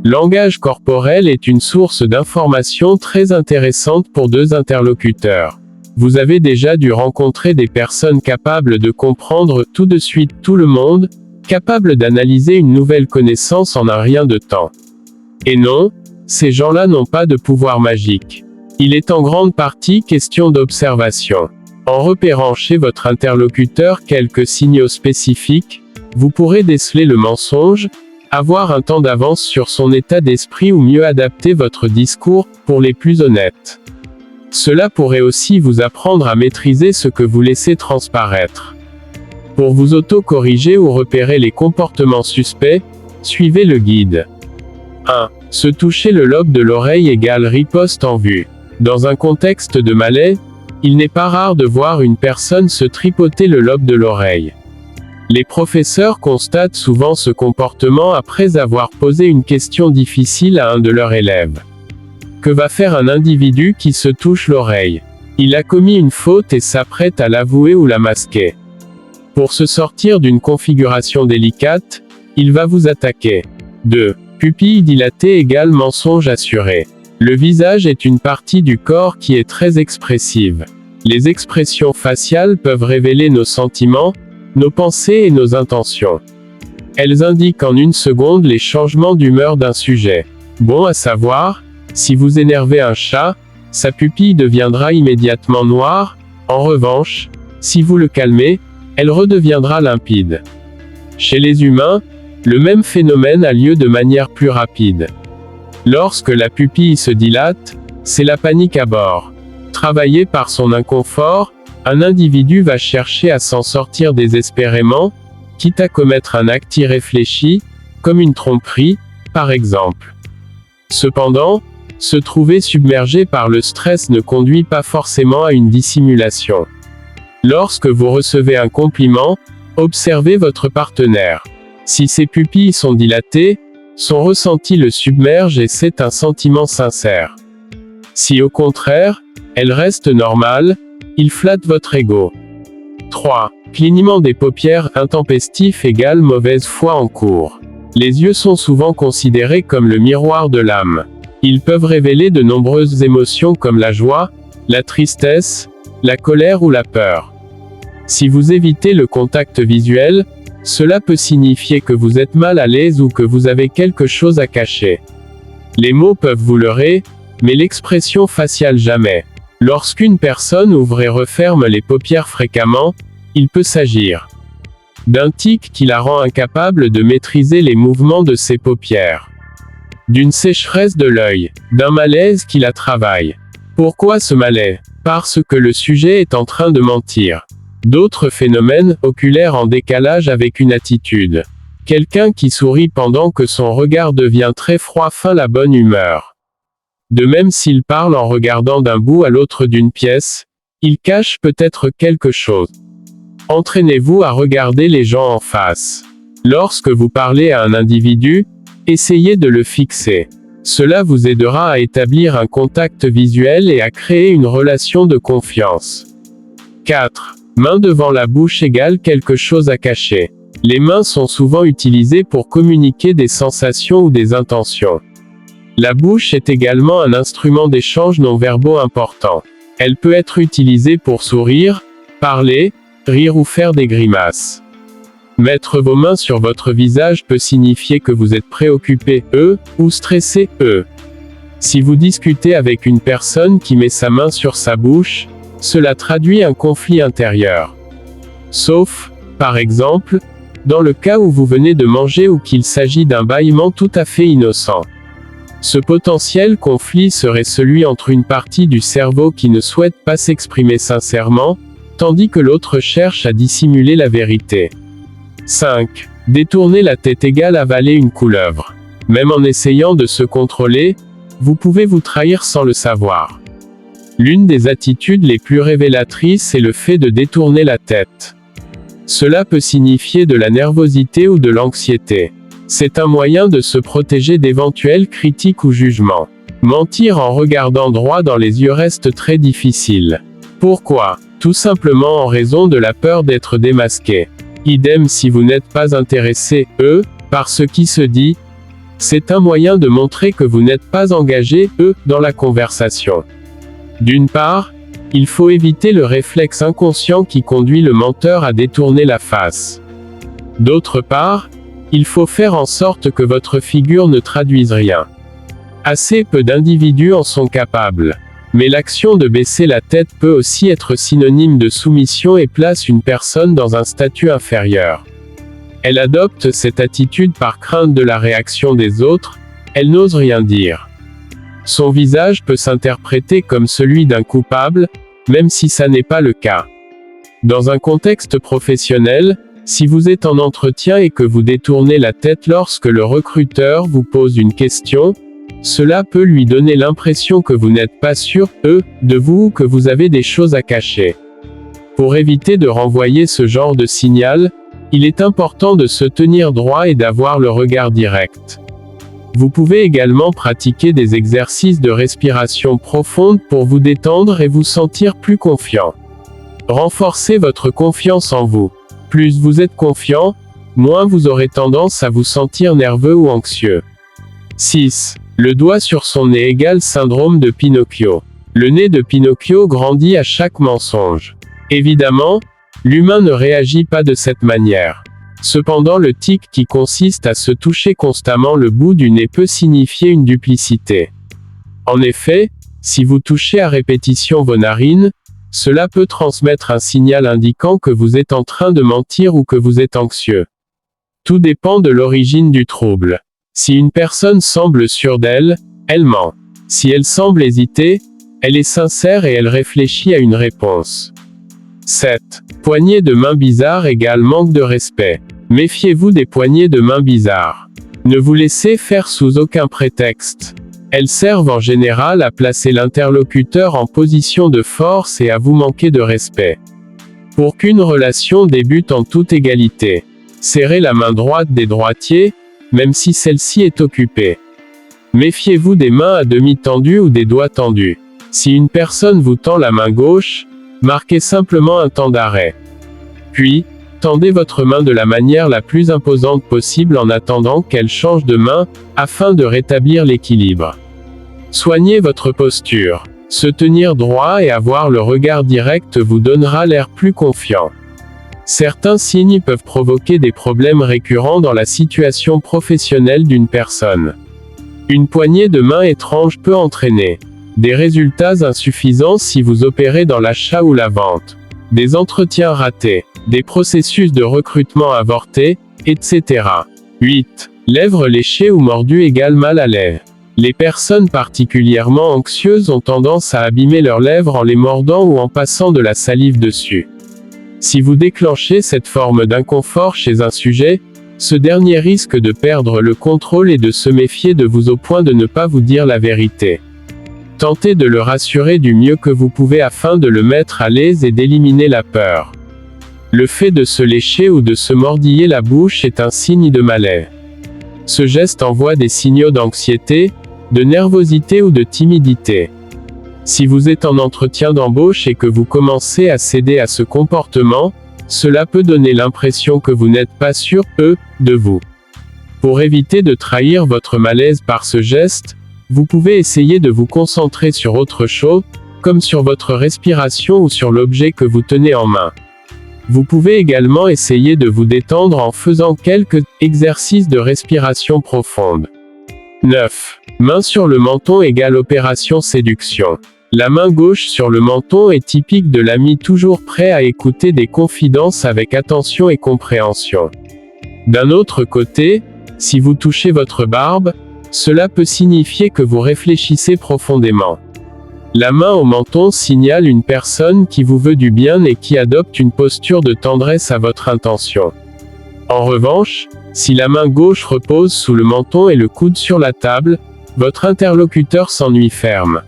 Langage corporel est une source d'information très intéressante pour deux interlocuteurs. Vous avez déjà dû rencontrer des personnes capables de comprendre tout de suite tout le monde, capables d'analyser une nouvelle connaissance en un rien de temps. Et non, ces gens-là n'ont pas de pouvoir magique. Il est en grande partie question d'observation. En repérant chez votre interlocuteur quelques signaux spécifiques, vous pourrez déceler le mensonge, avoir un temps d'avance sur son état d'esprit ou mieux adapter votre discours, pour les plus honnêtes. Cela pourrait aussi vous apprendre à maîtriser ce que vous laissez transparaître. Pour vous auto-corriger ou repérer les comportements suspects, suivez le guide. 1. Se toucher le lobe de l'oreille égale riposte en vue. Dans un contexte de malaise, il n'est pas rare de voir une personne se tripoter le lobe de l'oreille. Les professeurs constatent souvent ce comportement après avoir posé une question difficile à un de leurs élèves. Que va faire un individu qui se touche l'oreille? Il a commis une faute et s'apprête à l'avouer ou la masquer. Pour se sortir d'une configuration délicate, il va vous attaquer. 2. Pupille dilatée égale mensonge assuré. Le visage est une partie du corps qui est très expressive. Les expressions faciales peuvent révéler nos sentiments, nos pensées et nos intentions. Elles indiquent en une seconde les changements d'humeur d'un sujet. Bon à savoir, si vous énervez un chat, sa pupille deviendra immédiatement noire. En revanche, si vous le calmez, elle redeviendra limpide. Chez les humains, le même phénomène a lieu de manière plus rapide. Lorsque la pupille se dilate, c'est la panique à bord. Travaillé par son inconfort, un individu va chercher à s'en sortir désespérément, quitte à commettre un acte irréfléchi, comme une tromperie, par exemple. Cependant, se trouver submergé par le stress ne conduit pas forcément à une dissimulation. Lorsque vous recevez un compliment, observez votre partenaire. Si ses pupilles sont dilatées, son ressenti le submerge et c'est un sentiment sincère. Si au contraire, elle reste normale, il flatte votre ego. 3. Clignement des paupières intempestif égale mauvaise foi en cours. Les yeux sont souvent considérés comme le miroir de l'âme. Ils peuvent révéler de nombreuses émotions comme la joie, la tristesse, la colère ou la peur. Si vous évitez le contact visuel, cela peut signifier que vous êtes mal à l'aise ou que vous avez quelque chose à cacher. Les mots peuvent vous leurrer, mais l'expression faciale jamais. Lorsqu'une personne ouvre et referme les paupières fréquemment, il peut s'agir d'un tic qui la rend incapable de maîtriser les mouvements de ses paupières, d'une sécheresse de l'œil, d'un malaise qui la travaille. Pourquoi ce malaise? Parce que le sujet est en train de mentir. D'autres phénomènes oculaires en décalage avec une attitude. Quelqu'un qui sourit pendant que son regard devient très froid feint la bonne humeur. De même s'il parle en regardant d'un bout à l'autre d'une pièce, il cache peut-être quelque chose. Entraînez-vous à regarder les gens en face. Lorsque vous parlez à un individu, essayez de le fixer. Cela vous aidera à établir un contact visuel et à créer une relation de confiance. 4. Main devant la bouche égale quelque chose à cacher. Les mains sont souvent utilisées pour communiquer des sensations ou des intentions. La bouche est également un instrument d'échange non-verbaux important. Elle peut être utilisée pour sourire, parler, rire ou faire des grimaces. Mettre vos mains sur votre visage peut signifier que vous êtes préoccupé, ou stressé, Si vous discutez avec une personne qui met sa main sur sa bouche, cela traduit un conflit intérieur. Sauf, par exemple, dans le cas où vous venez de manger ou qu'il s'agit d'un bâillement tout à fait innocent. Ce potentiel conflit serait celui entre une partie du cerveau qui ne souhaite pas s'exprimer sincèrement, tandis que l'autre cherche à dissimuler la vérité. 5. Détourner la tête égale avaler une couleuvre. Même en essayant de se contrôler, vous pouvez vous trahir sans le savoir. L'une des attitudes les plus révélatrices est le fait de détourner la tête. Cela peut signifier de la nervosité ou de l'anxiété. C'est un moyen de se protéger d'éventuelles critiques ou jugements. Mentir en regardant droit dans les yeux reste très difficile. Pourquoi? Tout simplement en raison de la peur d'être démasqué. Idem si vous n'êtes pas intéressé, par ce qui se dit. C'est un moyen de montrer que vous n'êtes pas engagé, dans la conversation. D'une part, il faut éviter le réflexe inconscient qui conduit le menteur à détourner la face. D'autre part, il faut faire en sorte que votre figure ne traduise rien. Assez peu d'individus en sont capables. Mais l'action de baisser la tête peut aussi être synonyme de soumission et place une personne dans un statut inférieur. Elle adopte cette attitude par crainte de la réaction des autres, elle n'ose rien dire. Son visage peut s'interpréter comme celui d'un coupable, même si ça n'est pas le cas. Dans un contexte professionnel, si vous êtes en entretien et que vous détournez la tête lorsque le recruteur vous pose une question, cela peut lui donner l'impression que vous n'êtes pas sûr, de vous ou que vous avez des choses à cacher. Pour éviter de renvoyer ce genre de signal, il est important de se tenir droit et d'avoir le regard direct. Vous pouvez également pratiquer des exercices de respiration profonde pour vous détendre et vous sentir plus confiant. Renforcez votre confiance en vous. Plus vous êtes confiant, moins vous aurez tendance à vous sentir nerveux ou anxieux. 6. Le doigt sur son nez égale syndrome de Pinocchio. Le nez de Pinocchio grandit à chaque mensonge. Évidemment, l'humain ne réagit pas de cette manière. Cependant, le tic qui consiste à se toucher constamment le bout du nez peut signifier une duplicité. En effet, si vous touchez à répétition vos narines, cela peut transmettre un signal indiquant que vous êtes en train de mentir ou que vous êtes anxieux. Tout dépend de l'origine du trouble. Si une personne semble sûre d'elle, elle ment. Si elle semble hésiter, elle est sincère et elle réfléchit à une réponse. 7. Poignée de main bizarre égale manque de respect. Méfiez-vous des poignées de main bizarres. Ne vous laissez faire sous aucun prétexte. Elles servent en général à placer l'interlocuteur en position de force et à vous manquer de respect. Pour qu'une relation débute en toute égalité, serrez la main droite des droitiers, même si celle-ci est occupée. Méfiez-vous des mains à demi tendues ou des doigts tendus. Si une personne vous tend la main gauche, marquez simplement un temps d'arrêt. Puis, tendez votre main de la manière la plus imposante possible en attendant qu'elle change de main, afin de rétablir l'équilibre. Soignez votre posture. Se tenir droit et avoir le regard direct vous donnera l'air plus confiant. Certains signes peuvent provoquer des problèmes récurrents dans la situation professionnelle d'une personne. Une poignée de main étrange peut entraîner des résultats insuffisants si vous opérez dans l'achat ou la vente, des entretiens ratés, des processus de recrutement avortés, etc. 8. Lèvres léchées ou mordues égale mal à l'aise. Les personnes particulièrement anxieuses ont tendance à abîmer leurs lèvres en les mordant ou en passant de la salive dessus. Si vous déclenchez cette forme d'inconfort chez un sujet, ce dernier risque de perdre le contrôle et de se méfier de vous au point de ne pas vous dire la vérité. Tentez de le rassurer du mieux que vous pouvez afin de le mettre à l'aise et d'éliminer la peur. Le fait de se lécher ou de se mordiller la bouche est un signe de malaise. Ce geste envoie des signaux d'anxiété, de nervosité ou de timidité. Si vous êtes en entretien d'embauche et que vous commencez à céder à ce comportement, cela peut donner l'impression que vous n'êtes pas sûr, de vous. Pour éviter de trahir votre malaise par ce geste, vous pouvez essayer de vous concentrer sur autre chose, comme sur votre respiration ou sur l'objet que vous tenez en main. Vous pouvez également essayer de vous détendre en faisant quelques exercices de respiration profonde. 9. Main sur le menton égale opération séduction. La main gauche sur le menton est typique de l'ami toujours prêt à écouter des confidences avec attention et compréhension. D'un autre côté, si vous touchez votre barbe, cela peut signifier que vous réfléchissez profondément. La main au menton signale une personne qui vous veut du bien et qui adopte une posture de tendresse à votre intention. En revanche, si la main gauche repose sous le menton et le coude sur la table, votre interlocuteur s'ennuie ferme.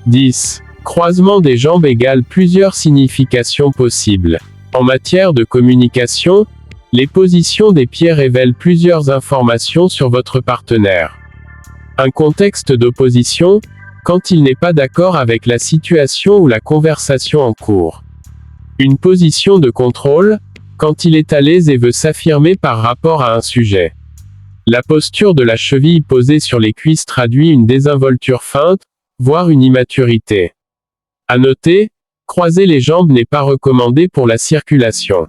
10. Croisement des jambes égale plusieurs significations possibles. En matière de communication, les positions des pieds révèlent plusieurs informations sur votre partenaire. Un contexte d'opposition, quand il n'est pas d'accord avec la situation ou la conversation en cours. Une position de contrôle, quand il est à l'aise et veut s'affirmer par rapport à un sujet. La posture de la cheville posée sur les cuisses traduit une désinvolture feinte, voire une immaturité. À noter, croiser les jambes n'est pas recommandé pour la circulation.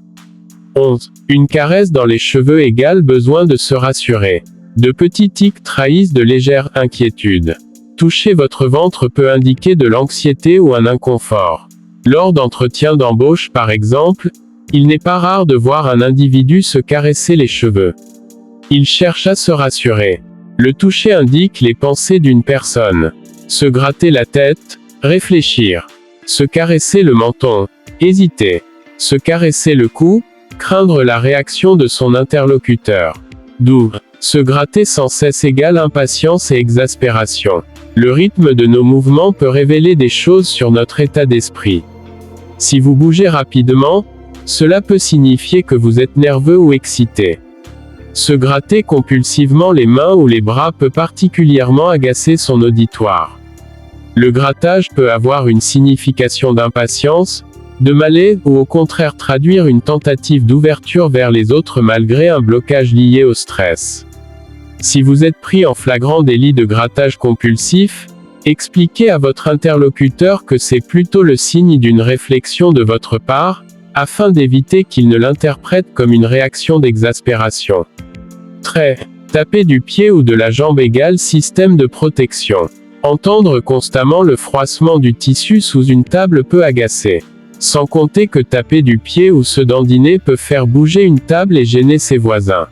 11. Une caresse dans les cheveux égale besoin de se rassurer. De petits tics trahissent de légères inquiétudes. Toucher votre ventre peut indiquer de l'anxiété ou un inconfort. Lors d'entretiens d'embauche par exemple, il n'est pas rare de voir un individu se caresser les cheveux. Il cherche à se rassurer. Le toucher indique les pensées d'une personne. Se gratter la tête, réfléchir. Se caresser le menton, hésiter. Se caresser le cou, craindre la réaction de son interlocuteur. 12. Se gratter sans cesse égale impatience et exaspération. Le rythme de nos mouvements peut révéler des choses sur notre état d'esprit. Si vous bougez rapidement, cela peut signifier que vous êtes nerveux ou excité. Se gratter compulsivement les mains ou les bras peut particulièrement agacer son auditoire. Le grattage peut avoir une signification d'impatience, de malaise ou au contraire traduire une tentative d'ouverture vers les autres malgré un blocage lié au stress. Si vous êtes pris en flagrant délit de grattage compulsif, expliquez à votre interlocuteur que c'est plutôt le signe d'une réflexion de votre part, afin d'éviter qu'il ne l'interprète comme une réaction d'exaspération. Taper du pied ou de la jambe égale système de protection. Entendre constamment le froissement du tissu sous une table peut agacer. Sans compter que taper du pied ou se dandiner peut faire bouger une table et gêner ses voisins.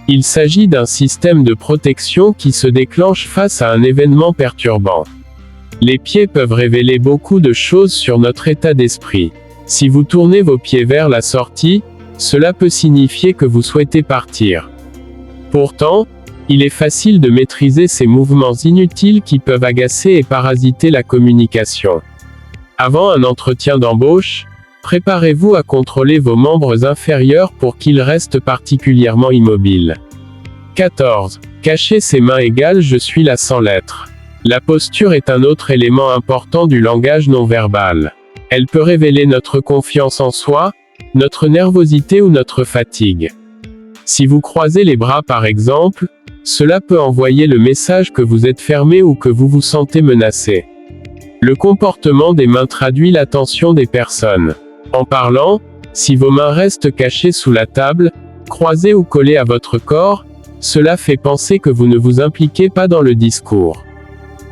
Il s'agit d'un système de protection qui se déclenche face à un événement perturbant. Les pieds peuvent révéler beaucoup de choses sur notre état d'esprit. Si vous tournez vos pieds vers la sortie, cela peut signifier que vous souhaitez partir. Pourtant, il est facile de maîtriser ces mouvements inutiles qui peuvent agacer et parasiter la communication. Avant un entretien d'embauche, préparez-vous à contrôler vos membres inférieurs pour qu'ils restent particulièrement immobiles. 14. Cacher ses mains égale je suis là sans l'être. La posture est un autre élément important du langage non verbal. Elle peut révéler notre confiance en soi, notre nervosité ou notre fatigue. Si vous croisez les bras par exemple, cela peut envoyer le message que vous êtes fermé ou que vous vous sentez menacé. Le comportement des mains traduit l'attention des personnes. En parlant, si vos mains restent cachées sous la table, croisées ou collées à votre corps, cela fait penser que vous ne vous impliquez pas dans le discours.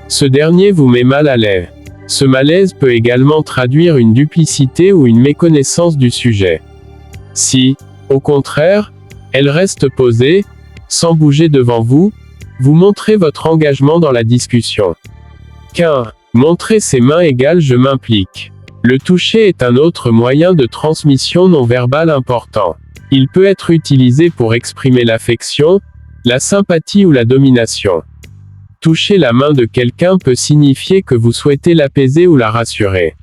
Ce dernier vous met mal à l'aise. Ce malaise peut également traduire une duplicité ou une méconnaissance du sujet. Si, au contraire, elle reste posée, sans bouger devant vous, vous montrez votre engagement dans la discussion. 15. Montrer ses mains égale je m'implique. Le toucher est un autre moyen de transmission non verbale important. Il peut être utilisé pour exprimer l'affection, la sympathie ou la domination. Toucher la main de quelqu'un peut signifier que vous souhaitez l'apaiser ou la rassurer.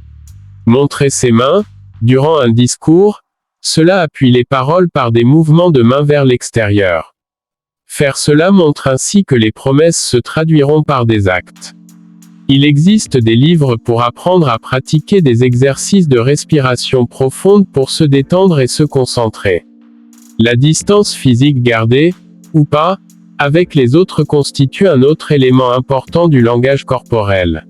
Montrer ses mains, durant un discours, cela appuie les paroles par des mouvements de main vers l'extérieur. Faire cela montre ainsi que les promesses se traduiront par des actes. Il existe des livres pour apprendre à pratiquer des exercices de respiration profonde pour se détendre et se concentrer. La distance physique gardée, ou pas, avec les autres constitue un autre élément important du langage corporel.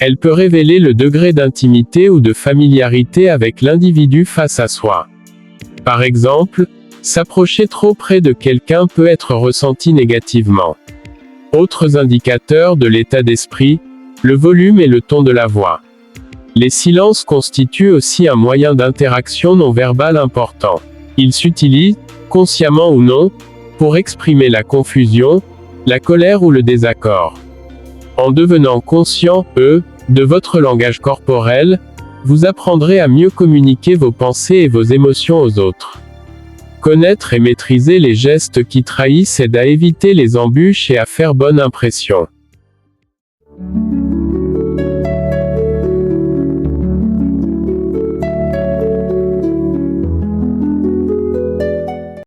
Elle peut révéler le degré d'intimité ou de familiarité avec l'individu face à soi. Par exemple, s'approcher trop près de quelqu'un peut être ressenti négativement. Autres indicateurs de l'état d'esprit, le volume et le ton de la voix. Les silences constituent aussi un moyen d'interaction non verbale important. Ils s'utilisent, consciemment ou non, pour exprimer la confusion, la colère ou le désaccord. En devenant conscient, de votre langage corporel, vous apprendrez à mieux communiquer vos pensées et vos émotions aux autres. Connaître et maîtriser les gestes qui trahissent aide à éviter les embûches et à faire bonne impression.